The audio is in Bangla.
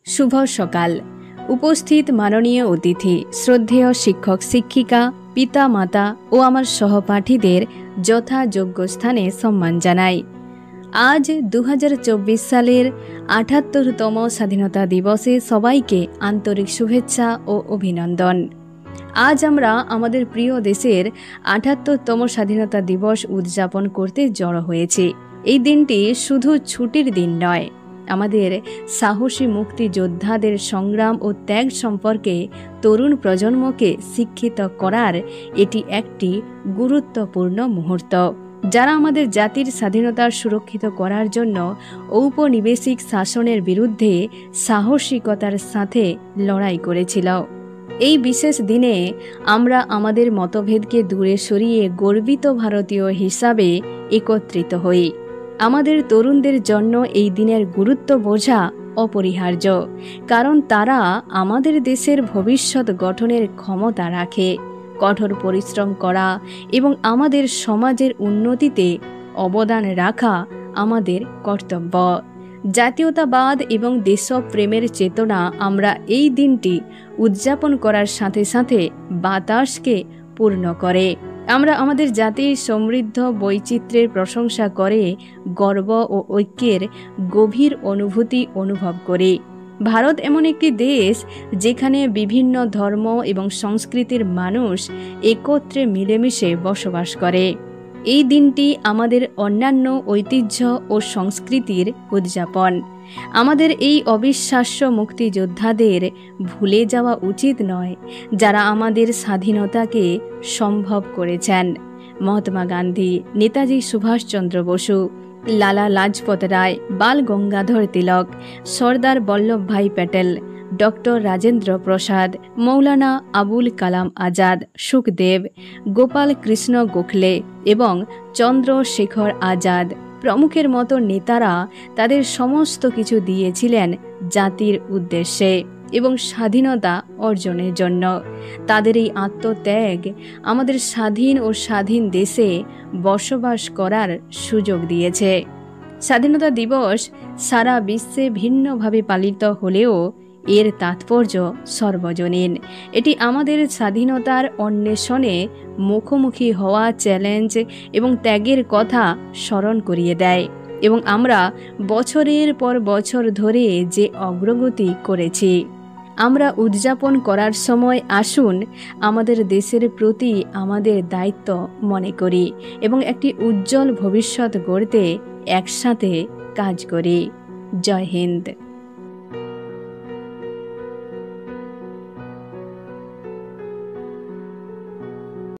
শুভ সকাল। উপস্থিত মাননীয় অতিথি, শ্রদ্ধেয় শিক্ষক শিক্ষিকা, পিতা মাতা ও আমার সহপাঠীদের যথাযোগ্য স্থানে সম্মান জানাই। আজ 2024 সালের ৭৮তম স্বাধীনতা দিবসে সবাইকে আন্তরিক শুভেচ্ছা ও অভিনন্দন। আজ আমরা আমাদের প্রিয় দেশের ৭৮তম স্বাধীনতা দিবস উদযাপন করতে জড়ো হয়েছি। এই দিনটি শুধু ছুটির দিন নয়, আমাদের সাহসী মুক্তিযোদ্ধাদের সংগ্রাম ও ত্যাগ সম্পর্কে তরুণ প্রজন্মকে শিক্ষিত করার এটি একটি গুরুত্বপূর্ণ মুহূর্ত, যারা আমাদের জাতির স্বাধীনতা সুরক্ষিত করার জন্য ঔপনিবেশিক শাসনের বিরুদ্ধে সাহসিকতার সাথে লড়াই করেছিল। এই বিশেষ দিনে আমরা আমাদের মতভেদকে দূরে সরিয়ে গর্বিত ভারতীয় হিসাবে একত্রিত হই। আমাদের তরুণদের জন্য এই দিনের গুরুত্ব বোঝা অপরিহার্য, কারণ তারা আমাদের দেশের ভবিষ্যৎ গঠনের ক্ষমতা রাখে। কঠোর পরিশ্রম করা এবং আমাদের সমাজের উন্নতিতে অবদান রাখা আমাদের কর্তব্য। জাতীয়তাবাদ এবং দেশপ্রেমের চেতনা আমরা এই দিনটি উদযাপন করার সাথে সাথে বাতাসকে পূর্ণ করে। আমরা আমাদের জাতির সমৃদ্ধ বৈচিত্র্যের প্রশংসা করে গর্ব ও ঐক্যের গভীর অনুভূতি অনুভব করি। ভারত এমন একটি দেশ যেখানে বিভিন্ন ধর্ম এবং সংস্কৃতির মানুষ একত্রে মিলেমিশে বসবাস করে। এই দিনটি আমাদের অন্যান্য ঐতিহ্য ও সংস্কৃতির উদযাপন। আমাদের এই অবিশ্বাস্য মুক্তিযোদ্ধাদের ভুলে যাওয়া উচিত নয়, যারা আমাদের স্বাধীনতাকে সম্ভব করেছেন। মহাত্মা গান্ধী, নেতাজি সুভাষচন্দ্র বসু, লালা লাজপত রায়, বাল গঙ্গাধর তিলক, সর্দার বল্লভভাই প্যাটেল, ডক্টর রাজেন্দ্র প্রসাদ, মৌলানা আবুল কালাম আজাদ, সুখদেব, গোপাল কৃষ্ণ গোখলে এবং চন্দ্রশেখর আজাদ প্রমুখের মতো নেতারা তাদের সমস্ত কিছু দিয়েছিলেন জাতির উদ্দেশ্যে এবং স্বাধীনতা অর্জনের জন্য। তাদের এই আত্মত্যাগ আমাদের স্বাধীন ও স্বাধীন দেশে বসবাস করার সুযোগ দিয়েছে। স্বাধীনতা দিবস সারা বিশ্বে ভিন্নভাবে পালিত হলেও এর তাৎপর্য সর্বজনীন। এটি আমাদের স্বাধীনতার অন্বেষণে মুখোমুখি হওয়া চ্যালেঞ্জ এবং ত্যাগের কথা স্মরণ করিয়ে দেয়, এবং আমরা বছরের পর বছর ধরে যে অগ্রগতি করেছি আমরা উদযাপন করার সময় আসুন আমাদের দেশের প্রতি আমাদের দায়িত্ব মনে করি এবং একটি উজ্জ্বল ভবিষ্যৎ গড়তে একসাথে কাজ করি। জয় হিন্দ।